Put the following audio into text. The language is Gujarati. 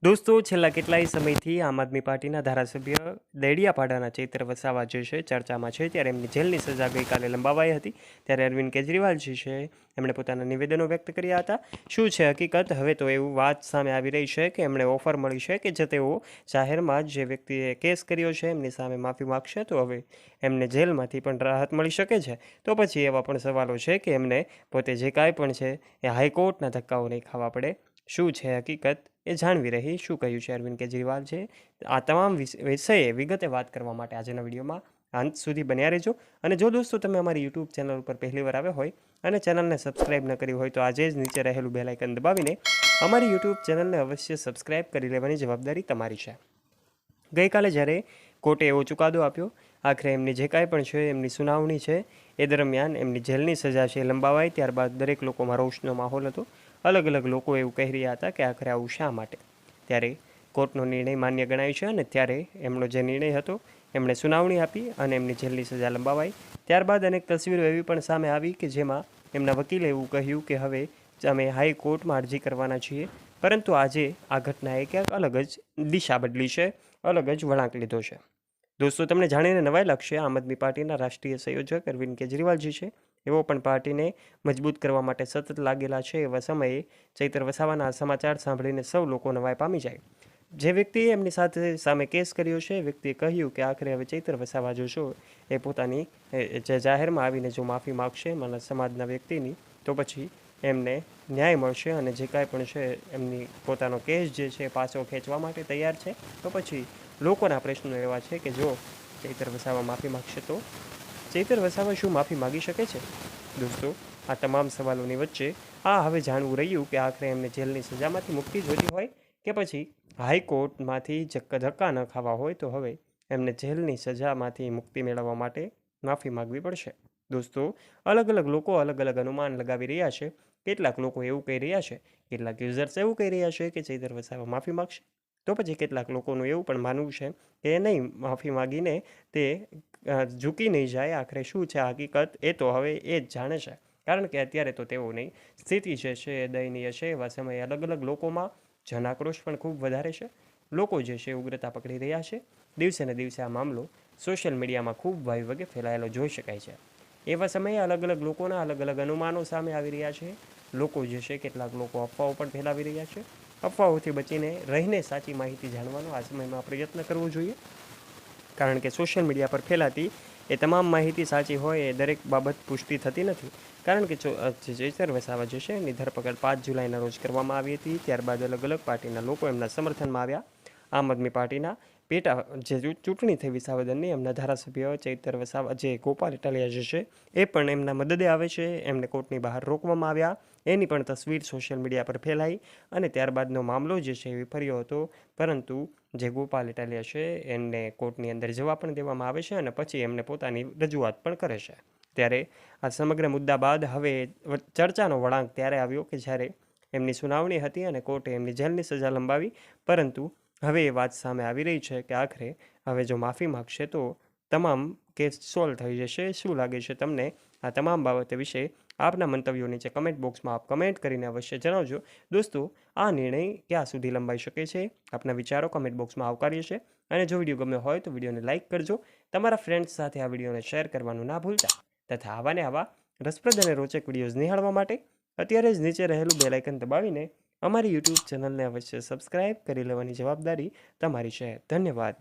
દોસ્તો છેલ્લા કેટલાય સમયથી આમ આદમી પાર્ટીના ધારાસભ્ય દેડિયાપાડાના ચૈત્ર વસાવા જે છે ચર્ચામાં છે, ત્યારે એમની જેલની સજા ગઈકાલે લંબાવાઈ હતી. ત્યારે અરવિંદ કેજરીવાલ જે છે એમણે પોતાના નિવેદનો વ્યક્ત કર્યા હતા. શું છે હકીકત? હવે તો એવું વાત સામે આવી રહી છે કે એમણે ઓફર મળી છે કે જે તેઓ જાહેરમાં જે વ્યક્તિએ કેસ કર્યો છે એમની સામે માફી માગશે તો હવે એમને જેલમાંથી પણ રાહત મળી શકે છે. તો પછી એવા પણ સવાલો છે કે એમને પોતે જે કાંઈ પણ છે એ હાઈકોર્ટના ધક્કાઓ નહીં ખાવા પડે. શું છે હકીકત એ જાણવી રહી. શું કહ્યું છે અરવિંદ કેજરીવાલ છે, આ તમામ વિષયે વિગતે વાત કરવા માટે આજના વિડીયોમાં અંત સુધી બન્યા રહેજો. અને જો દોસ્તો તમે અમારી યુટ્યુબ ચેનલ ઉપર પહેલીવાર આવ્યા હોય અને ચેનલને સબસ્ક્રાઇબ ન કરી હોય તો આજે જ નીચે રહેલું બેલ આઇકન દબાવીને અમારી યુટ્યુબ ચેનલને અવશ્ય સબસ્ક્રાઇબ કરી લેવાની જવાબદારી તમારી છે. ગઈકાલે જ્યારે કોર્ટે એવો ચુકાદો આપ્યો, આખરે એમની જે કાંઈ પણ છે એમની સુનાવણી છે એ દરમિયાન એમની જેલની સજા છે લંબાવાઈ. ત્યારબાદ દરેક લોકોમાં રોષનો માહોલ હતો. અલગ અલગ લોકો એવું કહી રહ્યા હતા કે આખરે આવું શા માટે. ત્યારે કોર્ટનો નિર્ણય માન્ય ગણાય છે અને ત્યારે એમનો જે નિર્ણય હતો એમણે સુનાવણી આપી અને એમની જેલની સજા લંબાવાઈ. ત્યારબાદ અનેક તસવીરો એવી પણ સામે આવી કે જેમાં એમના વકીલે એવું કહ્યું કે હવે અમે હાઈકોર્ટમાં અરજી કરવાના છીએ. પરંતુ આજે આ ઘટનાએ ક્યાંક અલગ જ દિશા બદલી છે, અલગ જ વળાંક લીધો છે. દોસ્તો તમને જાણીને નવાઈ લાગશે, આમ આદમી પાર્ટીના રાષ્ટ્રીય સંયોજક અરવિંદ કેજરીવાલજી છે એવો પણ પાર્ટીને મજબૂત કરવા માટે સતત લાગેલા છે. એવા સમયે ચૈત્ર વસાવાના સમાચાર સાંભળીને સૌ લોકો નવાઈ પામી જાય. જે વ્યક્તિએ એમની સાથે સામે કેસ કર્યો છે એ વ્યક્તિએ કહ્યું કે આખરે હવે ચૈત્ર વસાવા જોશો એ પોતાની જે જાહેરમાં આવીને જો માફી માગશે મારા સમાજના વ્યક્તિની તો પછી એમને ન્યાય મળશે અને જે કાંઈ પણ છે એમની પોતાનો કેસ જે છે પાછો ખેંચવા માટે તૈયાર છે. તો પછી લોકોના પ્રશ્નો એવા છે કે જો ચૈત્ર વસાવા માફી માગશે તો ચૈત્ર વસાવા શું માફી માગી શકે છે? દોસ્તો આ તમામ સવાલોની વચ્ચે આ હવે જાણવું રહ્યું કે આખરે એમને જેલની સજામાંથી મુક્તિ જોઈતી હોય કે પછી હાઈકોર્ટમાંથી ધક્કા ન ખાવા હોય તો હવે એમને જેલની સજામાંથી મુક્તિ મેળવવા માટે માફી માગવી પડશે. દોસ્તો અલગ અલગ લોકો અલગ અલગ અનુમાન લગાવી રહ્યા છે. કેટલાક લોકો એવું કહી રહ્યા છે, કેટલાક યુઝર્સ એવું કહી રહ્યા છે કે ચૈત્ર વસાવા માફી માગશે. તો પછી કેટલાક લોકોનું એવું પણ માનવું છે કે એ નહીં માફી માગીને તે ઝૂકી નહીં જાય. આખરે શું છે હકીકત એ તો હવે એ જ જાણે છે, કારણ કે અત્યારે તો તેઓ નહીં સ્થિતિ જે છે એ દયનીય છે. એવા સમયે અલગ અલગ લોકોમાં જનાક્રોશ પણ ખૂબ વધારે છે. લોકો જે છે ઉગ્રતા પકડી રહ્યા છે. દિવસે ને દિવસે આ મામલો સોશિયલ મીડિયામાં ખૂબ વાયુવેગે ફેલાયેલો જોઈ શકાય છે. એવા સમયે અલગ અલગ લોકોના અલગ અલગ અનુમાનો સામે આવી રહ્યા છે. લોકો જે છે કેટલાક લોકો અફવાઓ પણ ફેલાવી રહ્યા છે. અફવાઓથી બચીને રહીને સાચી માહિતી જાણવાનો આ સમયમાં પ્રયત્ન કરવો જોઈએ, કારણ કે સોશિયલ મીડિયા પર ફેલાતી એ તમામ માહિતી સાચી હોય એ દરેક બાબત પુષ્ટિ થતી નથી. કારણ કે ચૈતર વસાવા જે છે એની ધરપકડ 5 જુલાઈના રોજ કરવામાં આવી હતી. ત્યારબાદ અલગ અલગ પાર્ટીના લોકો એમના સમર્થનમાં આવ્યા. આમ આદમી પાર્ટીના પેટા જે ચૂંટણી થઈ વિસાવદરની એમના ધારાસભ્ય ચૈતર વસાવા જે ગોપાલ ઇટાલિયા જે છે એ પણ એમના મદદે આવે છે. એમને કોર્ટની બહાર રોકવામાં આવ્યા. એની પણ તસવીર સોશિયલ મીડિયા પર ફેલાઈ અને ત્યારબાદનો મામલો જે છે એ વિફર્યો હતો. પરંતુ જે ગોપાલ ઇટાલિયા છે એમને કોર્ટની અંદર જવા પણ દેવામાં આવે છે અને પછી એમને પોતાની રજૂઆત પણ કરે છે. ત્યારે આ સમગ્ર મુદ્દા બાદ હવે ચર્ચાનો વળાંક ત્યારે આવ્યો કે જ્યારે એમની સુનાવણી હતી અને કોર્ટે એમની જેલની સજા લંબાવી. પરંતુ હવે એ વાત સામે આવી રહી છે કે આખરે હવે જો માફી માગશે તો તમામ કેસ સોલ્વ થઈ જશે. શું લાગે છે તમને આ તમામ બાબતો વિશે? આપના મંતવ્યો નીચે કમેન્ટ બોક્સમાં આપ કમેન્ટ કરીને અવશ્ય જણાવજો. દોસ્તો આ નિર્ણય ક્યાં સુધી લંબાઈ શકે છે? આપના વિચારો કમેન્ટ બોક્સમાં આવકાર્ય છે. અને જો વિડીયો ગમ્યો હોય તો વિડીયોને લાઇક કરજો. તમારા ફ્રેન્ડ્સ સાથે આ વિડીયોને શેર કરવાનું ના ભૂલતા. તથા આવાને આવા રસપ્રદ અને રોચક વિડીયોઝ નિહાળવા માટે અત્યારે જ નીચે રહેલું બેલ આઇકન દબાવીને અમારી યુટ્યુબ ચેનલને અવશ્ય સબસ્ક્રાઇબ કરી લેવાની જવાબદારી તમારી છે. ધન્યવાદ.